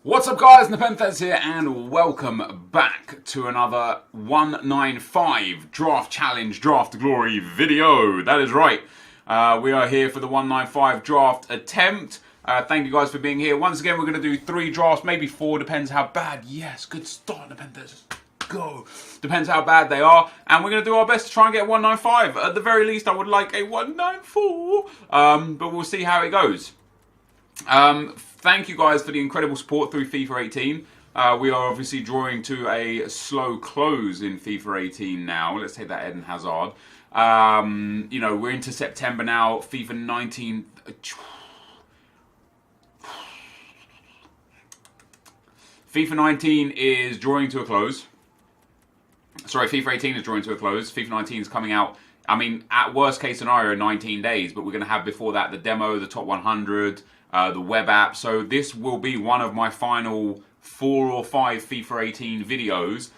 What's up guys, NepentheZ here and welcome back to another 195 Draft Challenge Draft Glory video. That is right, we are here for the 195 draft attempt. Thank you guys for being here. Once again we're going to do 3 drafts, maybe 4, depends how bad. Yes, good start NepentheZ, go. Depends how bad they are, and we're going to do our best to try and get 195. At the very least I would like a 194, but we'll see how it goes. Thank you guys for the incredible support through FIFA 18. We are obviously drawing to a slow close in FIFA 18 now. Let's take that Eden Hazard. You know, we're into September now. FIFA 19... FIFA 19 is drawing to a close. Sorry, FIFA 18 is drawing to a close. FIFA 19 is coming out, I mean, at worst case scenario, 19 days. But we're going to have before that the demo, the top 100... the web app. So this will be one of my final 4 or 5 FIFA 18 videos.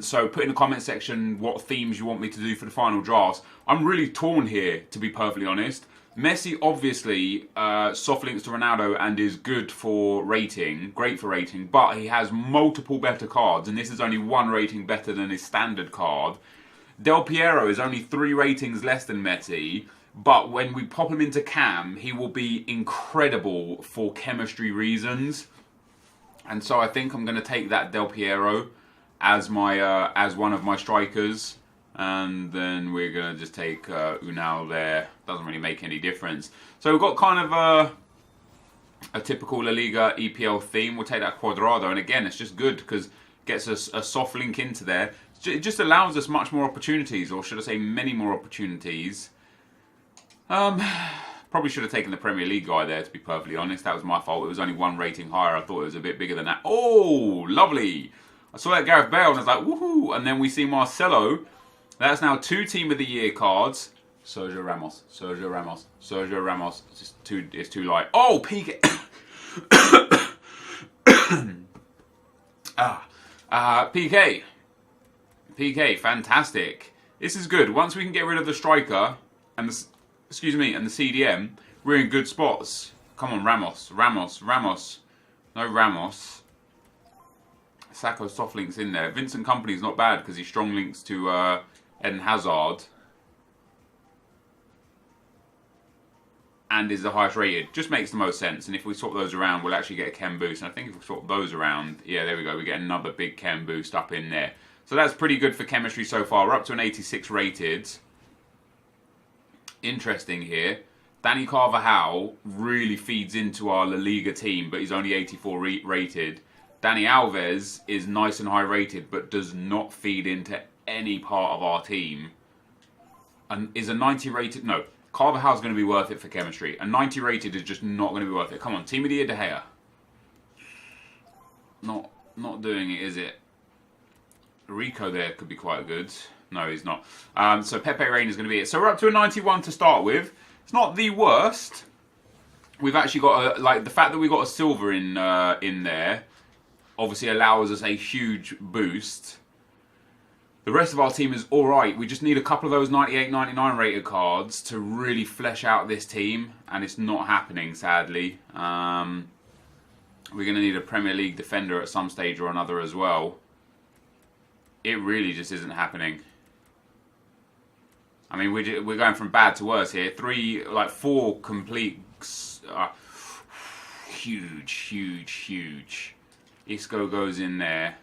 So put in the comment section what themes you want me to do for the final drafts. I'm really torn here, to be perfectly honest. Messi obviously soft links to Ronaldo and is good for rating, great for rating, but he has multiple better cards and this is only 1 rating better than his standard card. Del Piero is only 3 ratings less than Messi. But when we pop him into Cam, he will be incredible for chemistry reasons. And so I think I'm going to take that Del Piero as my as one of my strikers. And then we're going to just take Unal there. Doesn't really make any difference. So we've got kind of a typical La Liga EPL theme. We'll take that Cuadrado. And again, it's just good because it gets us a soft link into there. It just allows us much more opportunities, or should I say many more opportunities. Probably should have taken the Premier League guy there, to be perfectly honest. That was my fault. It was only 1 rating higher. I thought it was a bit bigger than that. Oh, lovely. I saw that Gareth Bale and I was like, woohoo. And then we see Marcelo. That's now 2 Team of the Year cards. Sergio Ramos. Sergio Ramos. Sergio Ramos. It's too light. Oh, PK. PK. PK, fantastic. This is good. Once we can get rid of the striker and the... Excuse me, and the CDM, we're in good spots. Come on, Ramos, Ramos, Ramos. No Ramos. Sacco soft links in there. Vincent Kompany's not bad because he strong links to Eden Hazard. And is the highest rated. Just makes the most sense. And if we swap those around, we'll actually get a chem boost. And I think if we swap those around, yeah, there we go. We get another big chem boost up in there. So that's pretty good for chemistry so far. We're up to an 86 rated. Interesting here. Danny Carvajal really feeds into our La Liga team, but he's only 84 rated. Dani Alves is nice and high rated, but does not feed into any part of our team. And is a 90 rated... No, Carvajal's going to be worth it for chemistry. A 90 rated is just not going to be worth it. Come on, Team of the Year De Gea. Not doing it, is it? Rico there could be quite good. No, he's not. So Pepe Reina is going to be it. So we're up to a 91 to start with. It's not the worst. We've actually got like the fact that we got a silver in there obviously allows us a huge boost. The rest of our team is all right. We just need a couple of those 98, 99 rated cards to really flesh out this team, and it's not happening, sadly. We're going to need a Premier League defender at some stage or another as well. It really just isn't happening. I mean, we're going from bad to worse here. 4 complete... huge. Isco goes in there.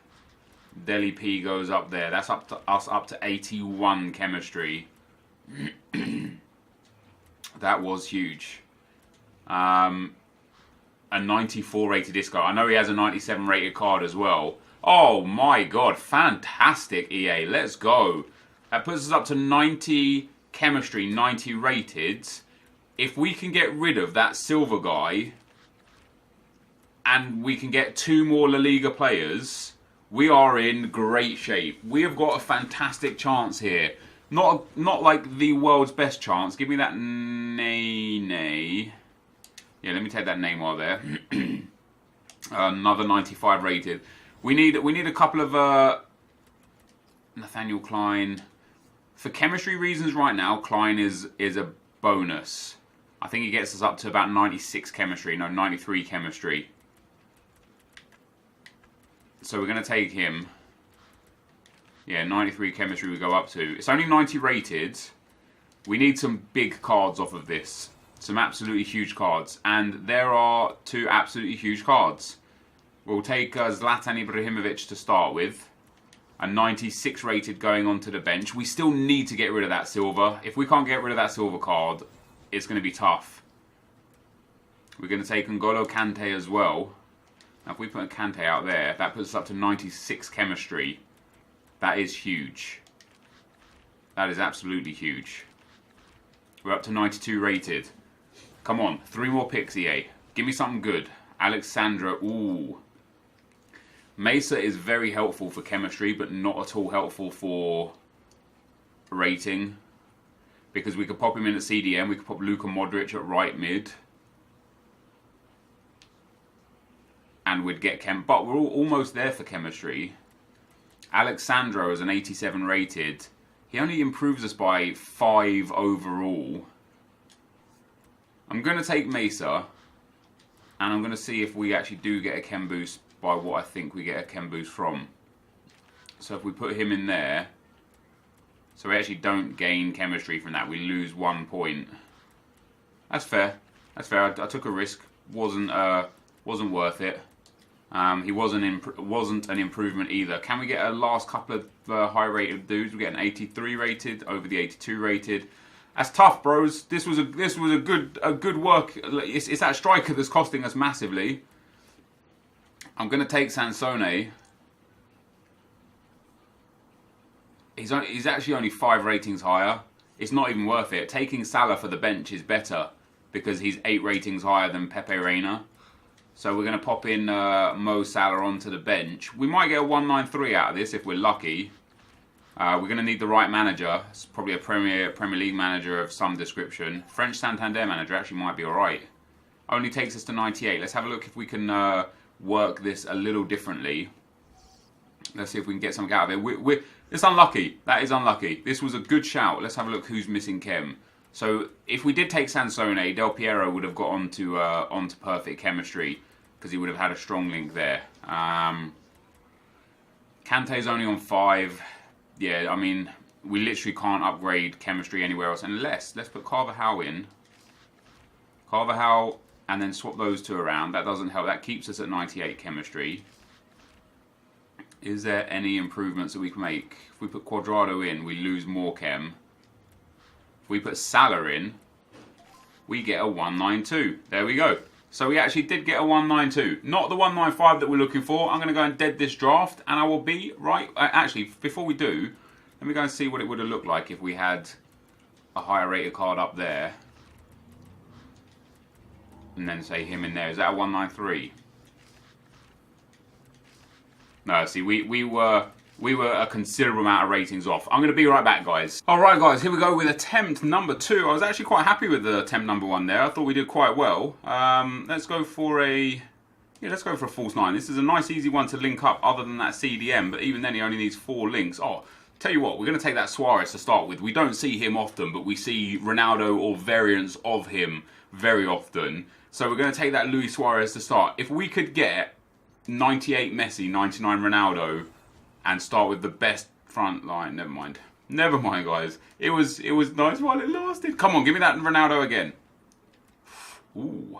Deli P goes up there. That's up to us up to 81 chemistry. That was huge. A 94 rated Isco. I know he has a 97 rated card as well. Oh my god, fantastic EA. Let's go. That puts us up to 90 chemistry, 90 rated. If we can get rid of that silver guy and we can get 2 more La Liga players, we are in great shape. We have got a fantastic chance here. Not like the world's best chance. Give me that nay. Yeah, let me take that name while there. Another 95 rated. We need a couple of Nathaniel Klein. For chemistry reasons right now, Klein is a bonus. I think he gets us up to about 96 chemistry, no, 93 chemistry. So we're going to take him. Yeah, 93 chemistry we go up to. It's only 90 rated. We need some big cards off of this. Some absolutely huge cards. And there are 2 absolutely huge cards. We'll take Zlatan Ibrahimovic to start with. A 96 rated going onto the bench. We still need to get rid of that silver. If we can't get rid of that silver card, it's going to be tough. We're going to take N'Golo Kante as well. Now if we put a Kante out there, that puts us up to 96 chemistry. That is huge. That is absolutely huge. We're up to 92 rated. Come on, 3 more picks, EA. Give me something good. Alexandra, ooh. Mesa is very helpful for chemistry, but not at all helpful for rating. Because we could pop him in at CDM, we could pop Luka Modric at right mid. And we'd get chem, but we're almost there for chemistry. Alexandro is an 87 rated. He only improves us by 5 overall. I'm going to take Mesa. And I'm going to see if we actually do get a chem boost by what I think we get a chem boost from. So if we put him in there. So we actually don't gain chemistry from that. We lose 1 point. That's fair. That's fair. I took a risk. Wasn't worth it. He wasn't an improvement either. Can we get a last couple of high rated dudes? We get an 83 rated over the 82 rated. That's tough, bros. This was a good work. It's that striker that's costing us massively. I'm gonna take Sansone. He's actually only 5 ratings higher. It's not even worth it. Taking Salah for the bench is better because he's 8 ratings higher than Pepe Reina. So we're going to pop in Mo Salah onto the bench. We might get a 193 out of this if we're lucky. We're going to need the right manager. It's probably a Premier League manager of some description. French Santander manager actually might be alright. Only takes us to 98. Let's have a look if we can work this a little differently. Let's see if we can get something out of it. It's unlucky. That is unlucky. This was a good shout. Let's have a look who's missing chem. So if we did take Sansone, Del Piero would have got onto perfect chemistry because he would have had a strong link there. Kante's only on 5. Yeah, I mean, we literally can't upgrade chemistry anywhere else unless, let's put Carvajal in. Carvajal, and then swap those 2 around. That doesn't help. That keeps us at 98 chemistry. Is there any improvements that we can make? If we put Cuadrado in, we lose more chem. If we put Salah in, we get a 192. There we go. So we actually did get a 192. Not the 195 that we're looking for. I'm going to go and dead this draft, and I will be right. Actually, before we do, let me go and see what it would have looked like if we had a higher rated card up there. And then say him in there. Is that a 193? No, see, we were a considerable amount of ratings off. I'm going to be right back, guys. Alright, guys, here we go with attempt number 2. I was actually quite happy with the attempt number 1 there. I thought we did quite well. Let's go for a false 9. This is a nice, easy one to link up other than that CDM, but even then he only needs 4 links. Oh, tell you what, we're going to take that Suarez to start with. We don't see him often, but we see Ronaldo or variants of him very often. So we're going to take that Luis Suarez to start. If we could get 98 Messi, 99 Ronaldo, and start with the best front line. Never mind. Never mind, guys. It was nice while it lasted. Come on, give me that Ronaldo again. Ooh.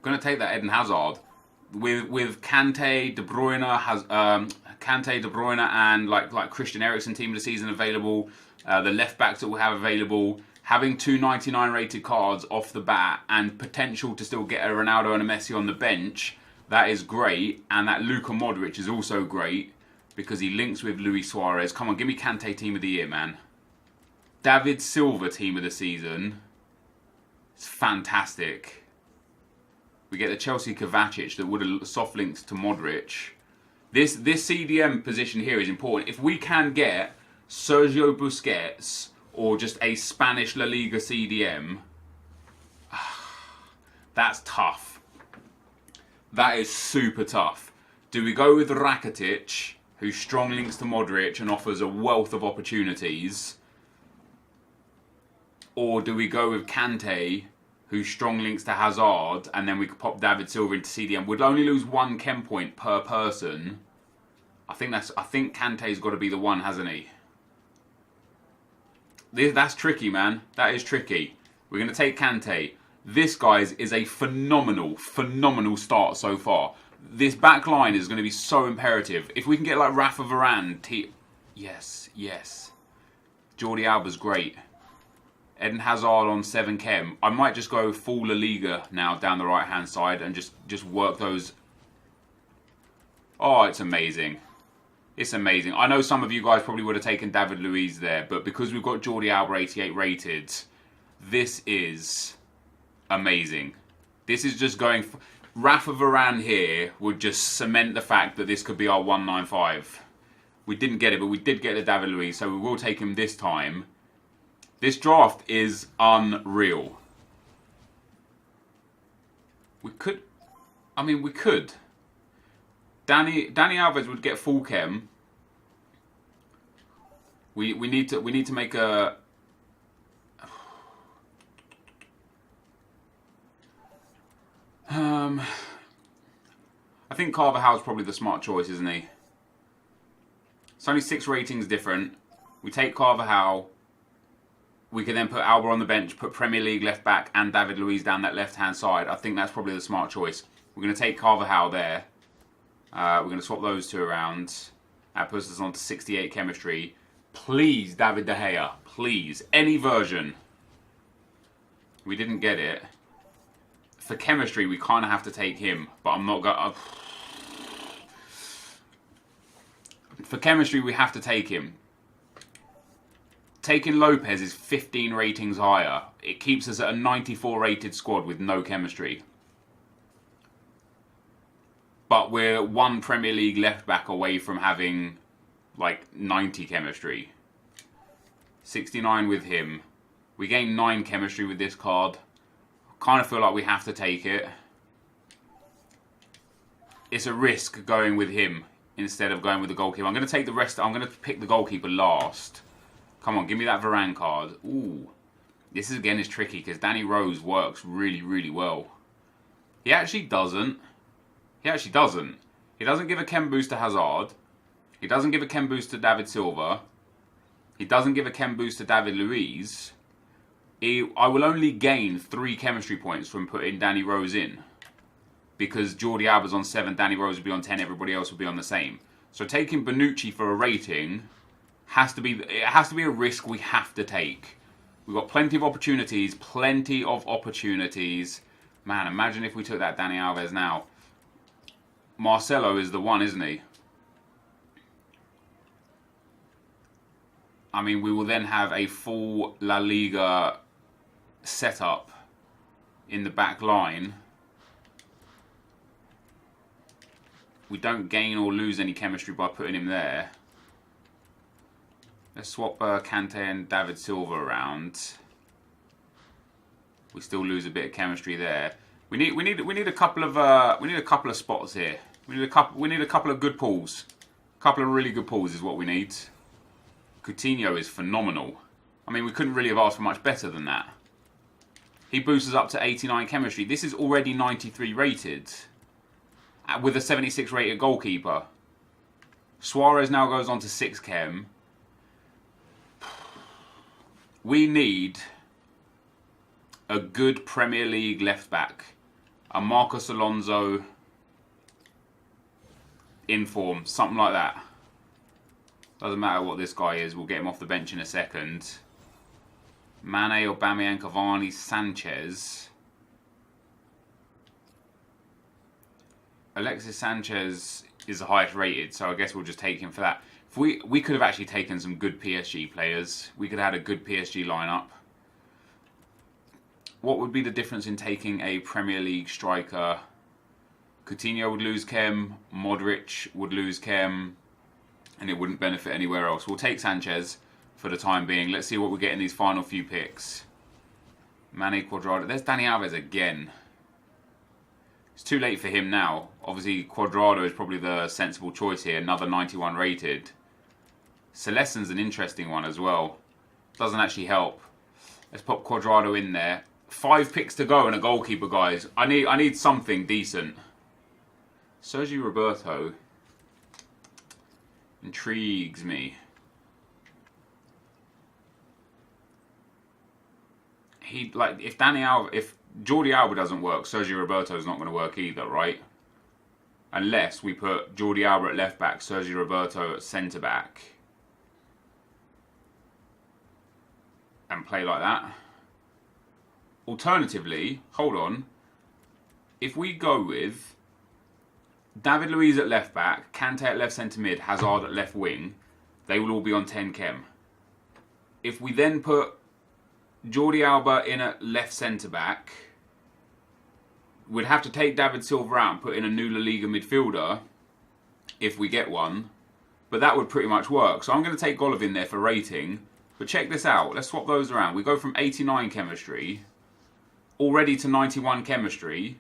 Gonna take that Eden Hazard with Kante, De Bruyne, Kante, De Bruyne, and like Christian Eriksen team of the season available. The left backs that we'll have available. Having 2 99 rated cards off the bat and potential to still get a Ronaldo and a Messi on the bench. That is great, and that Luka Modric is also great because he links with Luis Suarez. Come on, give me Kante team of the year, man. David Silva team of the season. It's fantastic. We get the Chelsea Kovacic that would have soft linked to Modric. This CDM position here is important. If we can get Sergio Busquets or just a Spanish La Liga CDM, that's tough. That is super tough. Do we go with Rakitic, who strong links to Modric and offers a wealth of opportunities? Or do we go with Kante, who's strong links to Hazard, and then we could pop David Silva into CDM. We'd only lose 1 chem point per person. I think Kante's got to be the one, hasn't he? That's tricky, man. That is tricky. We're going to take Kante. This, guys, is a phenomenal start so far. This back line is going to be so imperative. If we can get like Rafa Varane, yes. Jordi Alba's great. Eden Hazard on 7 chem. I might just go full La Liga now down the right hand side and just work those. Oh, it's amazing. It's amazing. I know some of you guys probably would have taken David Luiz there, but because we've got Jordi Alba 88 rated, this is amazing. This is just going. Rafa Varane here would just cement the fact that this could be our 195. We didn't get it, but we did get the David Luiz, so we will take him this time. This draft is unreal. We could. Dani Alves would get full chem. We need to make a. I think Carvajal's probably the smart choice, isn't he? It's only 6 ratings different. We take Carvajal. We can then put Alba on the bench, put Premier League left back and David Luiz down that left-hand side. I think that's probably the smart choice. We're going to take Carvajal there. We're going to swap those 2 around. That puts us on to 68 chemistry. Please, David De Gea. Please. Any version. We didn't get it. For chemistry, we kind of have to take him. But I'm not going to. For chemistry, we have to take him. Taking Lopez is 15 ratings higher. It keeps us at a 94 rated squad with no chemistry. But we're 1 Premier League left back away from having like 90 chemistry. 69 with him. We gain 9 chemistry with this card. Kind of feel like we have to take it. It's a risk going with him instead of going with the goalkeeper. I'm going to take the rest. I'm going to pick the goalkeeper last. Come on, give me that Varane card. Ooh. This is, again, is tricky because Danny Rose works really well. He actually doesn't. He doesn't give a chem boost to Hazard. He doesn't give a chem boost to David Silva. He doesn't give a chem boost to David Luiz. I will only gain 3 chemistry points from putting Danny Rose in. Because Jordi Alba's on 7, Danny Rose will be on 10, everybody else will be on the same. So taking Bonucci for a rating has to be a risk we have to take. We've got plenty of opportunities. Man, imagine if we took that Dani Alves now. Marcelo is the one, isn't he? I mean, we will then have a full La Liga setup in the back line. We don't gain or lose any chemistry by putting him there. Let's swap Kante and David Silva around. We still lose a bit of chemistry there. We need a couple of spots here. We need a couple of good pulls. A couple of really good pulls is what we need. Coutinho is phenomenal. I mean, we couldn't really have asked for much better than that. He boosts us up to 89 chemistry. This is already 93 rated. With a 76 rated goalkeeper. Suarez now goes on to 6 chem. We need a good Premier League left back. A Marcos Alonso in form. Something like that. Doesn't matter what this guy is. We'll get him off the bench in a second. Mane, Aubameyang, Cavani, Sanchez. Alexis Sanchez is the highest rated, so I guess we'll just take him for that. If we could have actually taken some good PSG players. We could have had a good PSG lineup. What would be the difference in taking a Premier League striker? Coutinho would lose chem, Modric would lose chem, and it wouldn't benefit anywhere else. We'll take Sanchez for the time being. Let's see what we get in these final few picks. Mane, Cuadrado. There's Dani Alves again. It's too late for him now. Obviously, Cuadrado is probably the sensible choice here. Another 91 rated. Celestin's an interesting one as well. Doesn't actually help. Let's pop Cuadrado in there. 5 picks to go and a goalkeeper, guys. I need something decent. Sergio Roberto intrigues me. If Jordi Alba doesn't work, Sergio Roberto is not going to work either, right? Unless we put Jordi Alba at left back, Sergio Roberto at centre back, and play like that. Alternatively, hold on. If we go with David Luiz at left back, Kante at left centre mid, Hazard at left wing, they will all be on 10 chem. If we then put Jordi Alba in at left centre back, we'd have to take David Silva out and put in a new La Liga midfielder if we get one. But that would pretty much work. So I'm going to take Golovin in there for rating. But check this out. Let's swap those around. We go from 89 chemistry already to 91 chemistry.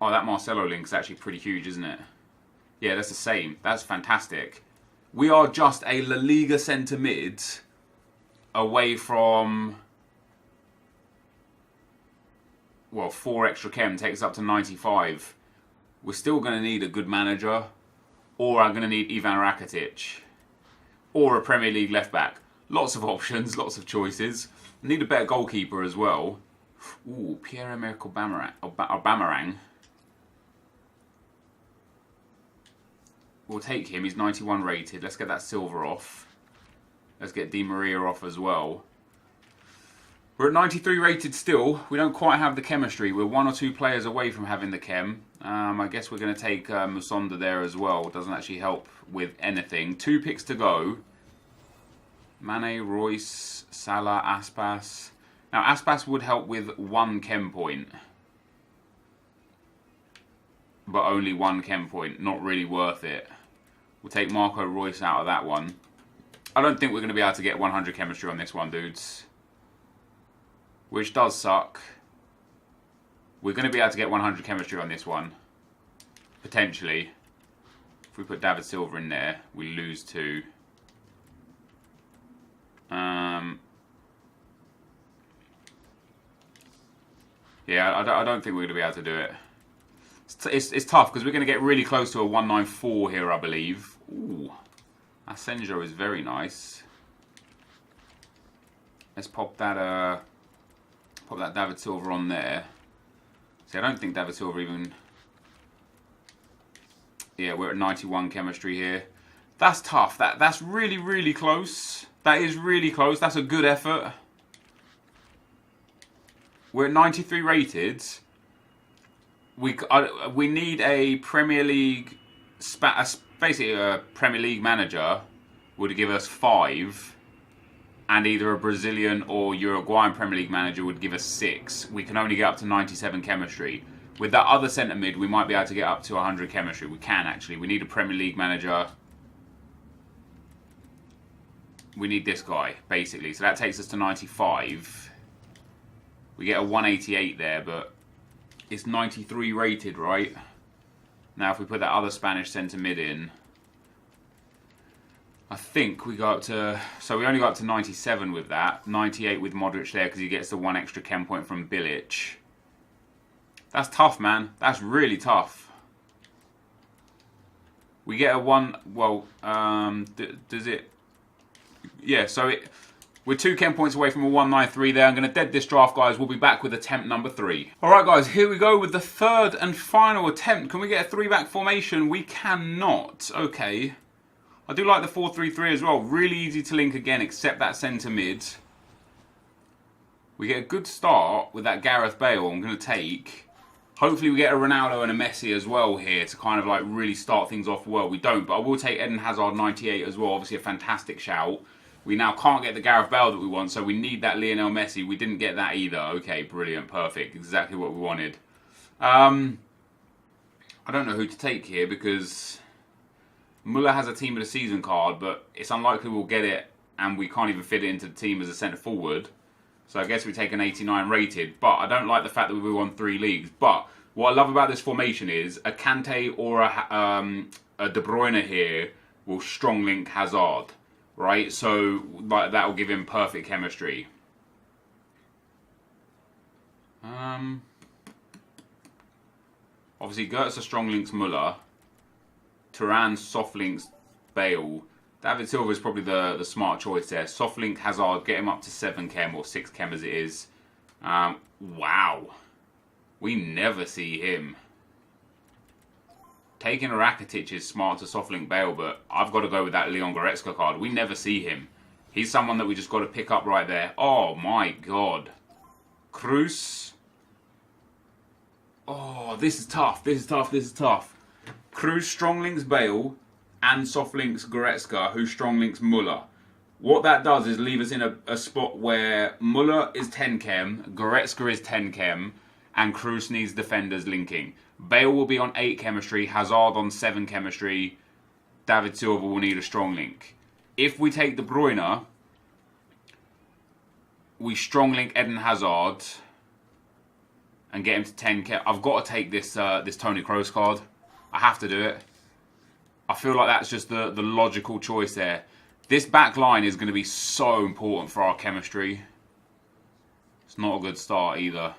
Oh, that Marcelo link's actually pretty huge, isn't it? Yeah, that's the same. That's fantastic. We are just a La Liga centre mid away from, well, 4 extra chem takes us up to 95. We're still going to need a good manager, or I'm going to need Ivan Rakitic, or a Premier League left back. Lots of options, lots of choices. Need a better goalkeeper as well. Ooh, Pierre-Emerick Aubameyang. We'll take him. He's 91 rated. Let's get that Silva off. Let's get Di Maria off as well. We're at 93 rated still. We don't quite have the chemistry. We're 1 or 2 players away from having the chem. I guess we're going to take Musonda there as well. Doesn't actually help with anything. 2 picks to go. Mane, Royce, Salah, Aspas. Now, Aspas would help with 1 chem point. But only 1 chem point. Not really worth it. We'll take Marco Royce out of that one. I don't think we're going to be able to get 100 chemistry on this one, dudes. Which does suck. We're going to be able to get 100 chemistry on this one. Potentially. If we put David Silva in there, we lose 2. Yeah, I don't think we're going to be able to do it. It's tough because we're going to get really close to a 194 here, I believe. Ooh, Asenjo is very nice. Let's pop that David Silva on there. See, I don't think David Silva even. Yeah, we're at 91 chemistry here. That's tough. That's really, really close. That is really close. That's a good effort. We're at 93 rated. We need a Premier League, basically a Premier League manager would give us 5, and either a Brazilian or Uruguayan Premier League manager would give us 6. We can only get up to 97 chemistry. With that other centre mid, we might be able to get up to 100 chemistry. We can actually. We need a Premier League manager. We need this guy, basically. So that takes us to 95. We get a 188 there, but it's 93 rated, right? Now, if we put that other Spanish centre mid in, I think we go up to. So we only got up to 97 with that. 98 with Modric there because he gets the 1 extra chem point from Bilic. That's tough, man. That's really tough. We get a 1. Well, does it? Yeah. So we're 2 chem points away from a 193 there. I'm going to dead this draft, guys. We'll be back with attempt number 3. All right, guys. Here we go with the 3rd and final attempt. Can we get a 3-back formation? We cannot. Okay. I do like the 4-3-3 as well. Really easy to link again, except that centre mid. We get a good start with that Gareth Bale. I'm going to take. Hopefully we get a Ronaldo and a Messi as well here to kind of like really start things off well. We don't, but I will take Eden Hazard 98 as well. Obviously a fantastic shout. We now can't get the Gareth Bale that we want, so we need that Lionel Messi. We didn't get that either. Okay, brilliant, perfect. Exactly what we wanted. I don't know who to take here because Muller has a team of the season card, but it's unlikely we'll get it and we can't even fit it into the team as a centre forward. So I guess we take an 89 rated, but I don't like the fact that we won 3 leagues. But what I love about this formation is a Kante or a De Bruyne here will strong link Hazard, right? So like that will give him perfect chemistry. Obviously, Goetze strong links Muller. Turan soft links Bale. David Silva is probably the smart choice there. Soft link Hazard, get him up to 7 chem or 6 chem as it is. Wow. We never see him. Taking a Rakitic is smart to soft link Bale, but I've got to go with that Leon Goretzka card. We never see him. He's someone that we just got to pick up right there. Oh my god. Cruz. Oh, this is tough. This is tough. This is tough. Cruz strong links Bale and soft links Goretzka, who strong links Muller. What that does is leave us in a spot where Muller is 10 chem, Goretzka is 10 chem, and Cruz needs defenders linking. Bale will be on 8 chemistry, Hazard on 7 chemistry, David Silva will need a strong link. If we take De Bruyne, we strong link Eden Hazard and get him to 10 chem. I've got to take this Toni Kroos card. I have to do it. I feel like that's just the logical choice there. This back line is going to be so important for our chemistry. It's not a good start either.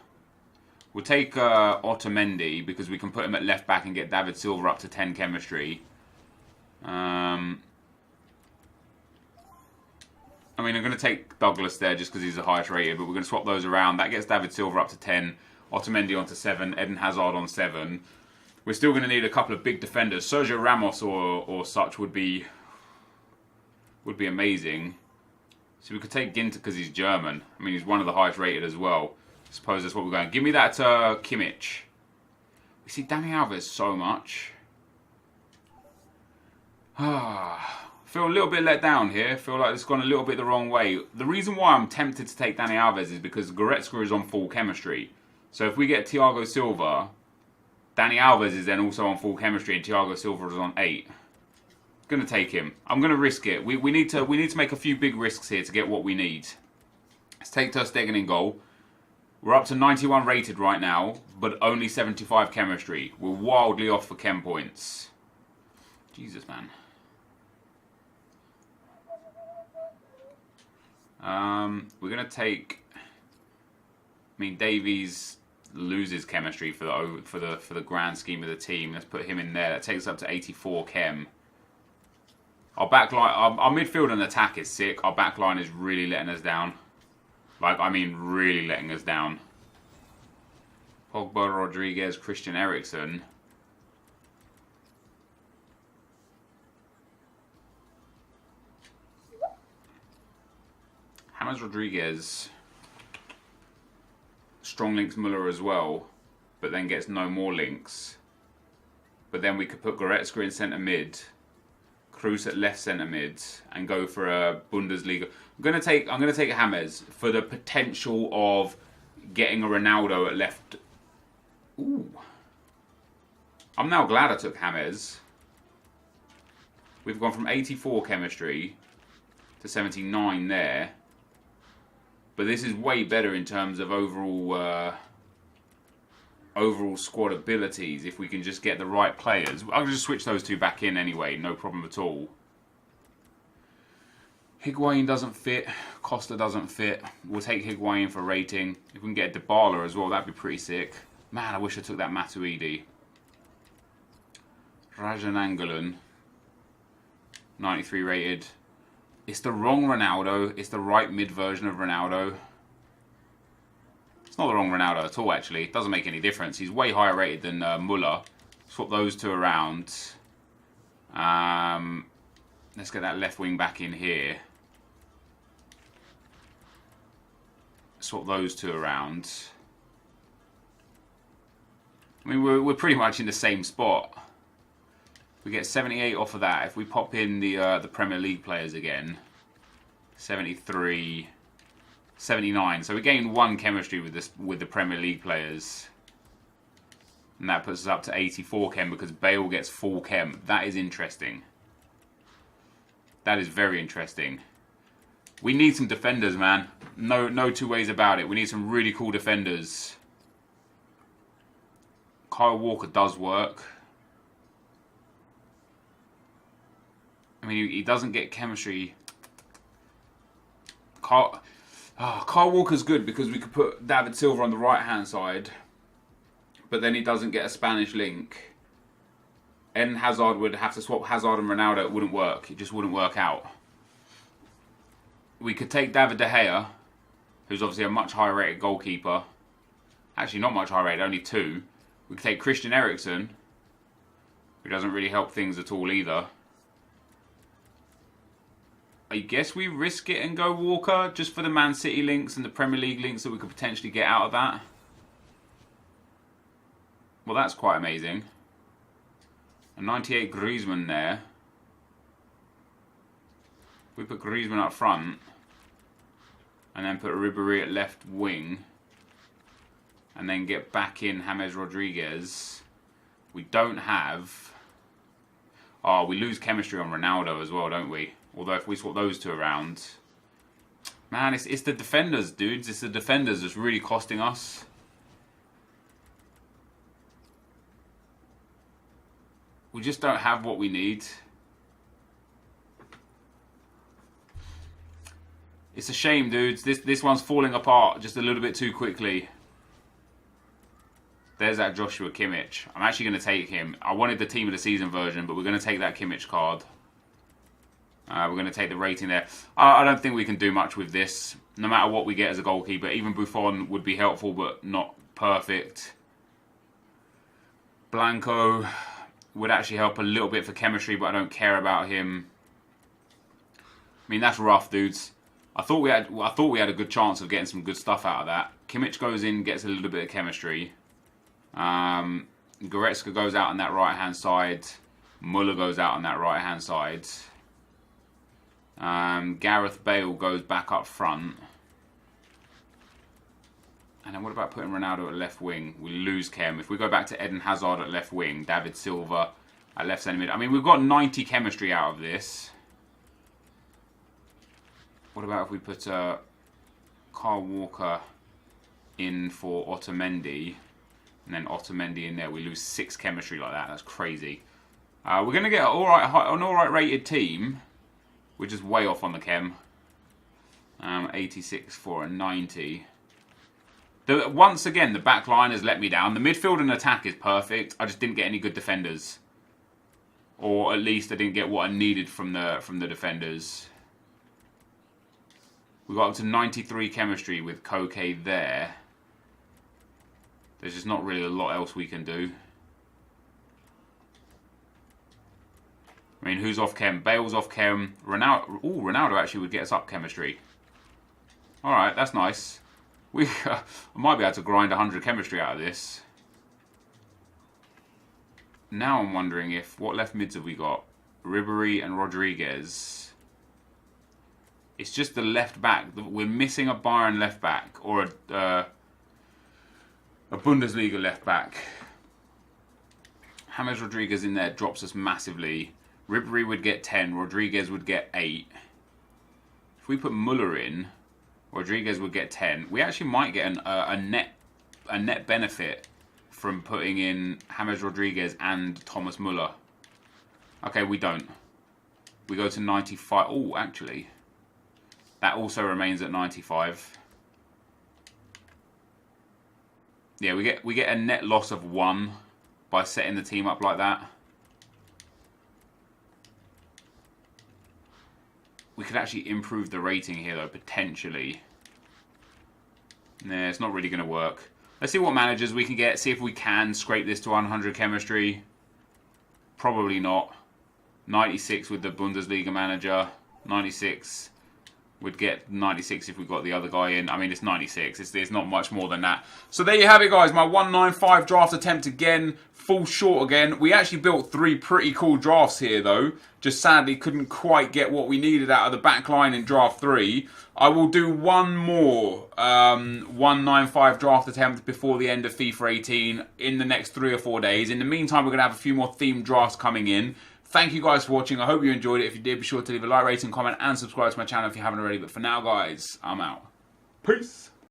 We'll take Otamendi because we can put him at left back and get David Silva up to 10 chemistry. I mean, I'm going to take Douglas there just because he's the highest rated, but we're going to swap those around. That gets David Silva up to 10, Otamendi onto 7, Eden Hazard on 7. We're still going to need a couple of big defenders. Sergio Ramos or such would be amazing. So we could take Ginter because he's German. I mean, he's one of the highest rated as well. I suppose that's what we're going. Give me that Kimmich. We see Dani Alves so much. Feel a little bit let down here. Feel like it's gone a little bit the wrong way. The reason why I'm tempted to take Dani Alves is because Goretzka is on full chemistry. So if we get Thiago Silva, Dani Alves is then also on full chemistry and Thiago Silva is on 8. Going to take him. I'm going to risk it. We need to make a few big risks here to get what we need. Let's take Ter Stegen in goal. We're up to 91 rated right now, but only 75 chemistry. We're wildly off for chem points. Jesus, man. We're going to take... I mean, Davies loses chemistry for the grand scheme of the team. Let's put him in there. That takes us up to 84 chem. Our backline, our midfield and attack is sick. Our backline is really letting us down. Like, I mean, really letting us down. Pogba, Rodriguez, Christian Eriksen. James Rodriguez strong links Muller as well, but then gets no more links. But then we could put Goretzka in centre mid, Cruz at left centre mid, and go for a Bundesliga. I'm gonna take James for the potential of getting a Ronaldo at left. Ooh, I'm now glad I took James. We've gone from 84 chemistry to 79 there, but this is way better in terms of overall squad abilities. If we can just get the right players, I'll just switch those two back in anyway, no problem at all. Higuain doesn't fit. Costa doesn't fit. We'll take Higuain for rating. If we can get Dybala as well, that'd be pretty sick. Man, I wish I took that Matuidi. Rajan Angolan, 93 rated. It's the wrong Ronaldo. It's the right mid version of Ronaldo. It's not the wrong Ronaldo at all, actually. It doesn't make any difference. He's way higher rated than Muller. Swap those two around. Let's get that left wing back in here. Swap those two around. I mean, we're pretty much in the same spot. We get 78 off of that. If we pop in the Premier League players again, 73, 79. So we gained 1 chemistry with the Premier League players, and that puts us up to 84 chem because Bale gets full chem. That is interesting. That is very interesting. We need some defenders, man. No two ways about it. We need some really cool defenders. Kyle Walker does work. I mean, he doesn't get chemistry. Oh, Kyle Walker's good because we could put David Silva on the right-hand side, but then he doesn't get a Spanish link. Eden Hazard would have to swap Hazard and Ronaldo. It wouldn't work. It just wouldn't work out. We could take David De Gea, who's obviously a much higher rated goalkeeper. Actually, not much higher rated, only 2. We could take Christian Eriksen, who doesn't really help things at all either. I guess we risk it and go Walker, just for the Man City links and the Premier League links that we could potentially get out of that. Well, that's quite amazing. A 98 Griezmann there. We put Griezmann up front. And then put Ribéry at left wing. And then get back in James Rodriguez. We don't have... Oh, we lose chemistry on Ronaldo as well, don't we? Although if we swap those 2 around... Man, it's the defenders, dudes. It's the defenders that's really costing us. We just don't have what we need. It's a shame, dudes. This one's falling apart just a little bit too quickly. There's that Joshua Kimmich. I'm actually going to take him. I wanted the Team of the Season version, but we're going to take that Kimmich card. We're going to take the rating there. I don't think we can do much with this. No matter what we get as a goalkeeper. Even Buffon would be helpful, but not perfect. Blanco would actually help a little bit for chemistry, but I don't care about him. I mean, that's rough, dudes. I thought we had a good chance of getting some good stuff out of that. Kimmich goes in, gets a little bit of chemistry. Goretzka goes out on that right-hand side. Muller goes out on that right-hand side. Gareth Bale goes back up front. And then what about putting Ronaldo at left wing? We lose Chem. If we go back to Eden Hazard at left wing, David Silva at left centre mid. I mean, we've got 90 chemistry out of this. What about if we put Kyle Walker in for Otamendi, and then Otamendi in there? We lose 6 chemistry like that. That's crazy. We're going to get an alright rated team. We're just way off on the chem. 86 for a 90. Once again, the back line has let me down. The midfield and attack is perfect. I just didn't get any good defenders. Or at least I didn't get what I needed from the defenders. We got up to 93 chemistry with Koke there. There's just not really a lot else we can do. I mean, who's off chem? Bale's off chem. Ronaldo actually would get us up chemistry. Alright, that's nice. I might be able to grind 100 chemistry out of this. Now I'm wondering what left mids have we got? Ribéry and Rodriguez. It's just the left back. We're missing a Bayern left back or a Bundesliga left back. James Rodriguez in there drops us massively. Ribéry would get 10. Rodriguez would get 8. If we put Muller in, Rodriguez would get 10. We actually might get a net benefit from putting in James Rodriguez and Thomas Muller. Okay, we don't. We go to 95. Oh, actually, that also remains at 95. Yeah, we get a net loss of 1 by setting the team up like that. We could actually improve the rating here, though, potentially. Nah, it's not really going to work. Let's see what managers we can get. See if we can scrape this to 100 chemistry. Probably not. 96 with the Bundesliga manager. 96 would get 96 if we got the other guy in. I mean, it's 96. It's not much more than that. So there you have it, guys. My 195 draft attempt again. Full short again. We actually built 3 pretty cool drafts here, though. Just sadly couldn't quite get what we needed out of the back line in draft 3. I will do one more 195 draft attempt before the end of FIFA 18 in the next 3 or 4 days. In the meantime, we're going to have a few more themed drafts coming in. Thank you guys for watching. I hope you enjoyed it. If you did, be sure to leave a like, rating, comment, and subscribe to my channel if you haven't already. But for now, guys, I'm out. Peace.